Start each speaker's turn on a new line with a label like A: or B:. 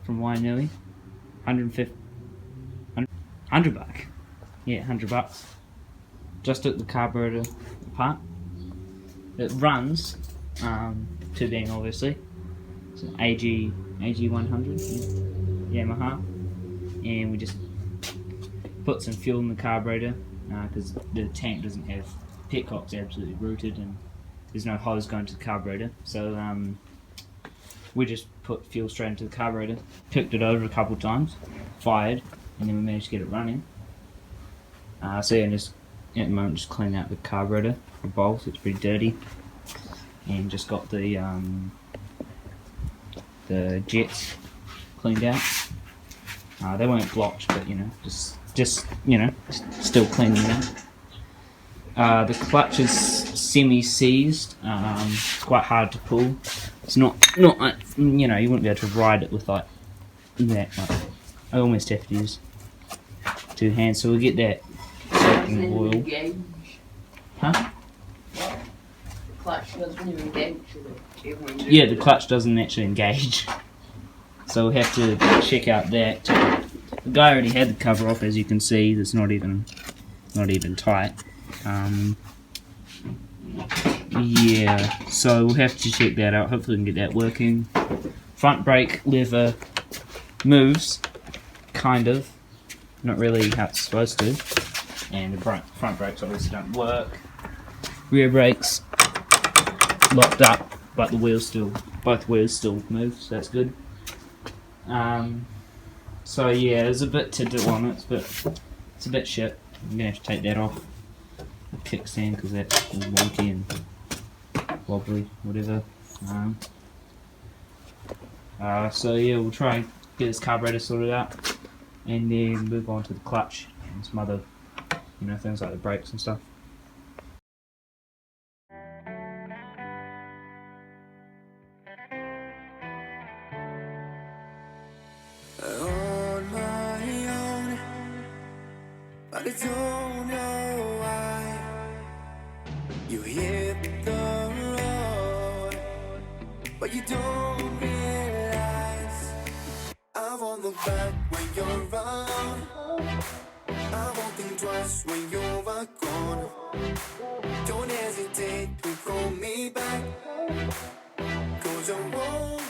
A: from Wainui. 150, 100 bucks. Yeah, $100. Just took the carburetor apart. It runs turbine, obviously. It's an AG100, yeah, Yamaha, and we just put some fuel in the carburetor because the tank doesn't have petcock's absolutely rooted and there's no hose going to the carburetor. So we just put fuel straight into the carburetor, picked it over a couple of times, fired, and then we managed to get it running. So yeah, just at the moment just cleaning out the carburetor, the bolts. It's pretty dirty, and just got the jets cleaned out. They weren't blocked, but you know, just still cleaning them out. The clutch is semi-seized. It's quite hard to pull. It's not like, you know, you wouldn't be able to ride it with like that. Like, I almost have to use two hands, so we'll get that soaked in oil. Huh?
B: The clutch doesn't even engage.
A: Yeah, the clutch doesn't actually engage. So we'll have to check out that. The guy already had the cover off, as you can see. It's not even tight. Yeah, so we'll have to check that out. Hopefully we can get that working. Front brake lever moves, kind of. Not really how it's supposed to. And the front brakes obviously don't work. Rear brakes locked up, but both wheels still move, so that's good. So yeah, there's a bit to do on it, but it's a bit shit. I'm gonna have to take that off the kickstand because that's all wonky and wobbly, whatever. So yeah, we'll try and get this carburetor sorted out, and then move on to the clutch and some other, you know, things like the brakes and stuff.
C: On my own, but I don't know why you hit the road, but you don't realize I won't look back when you're around. I won't think twice when you're gone. Don't hesitate to call me back, 'cause I won't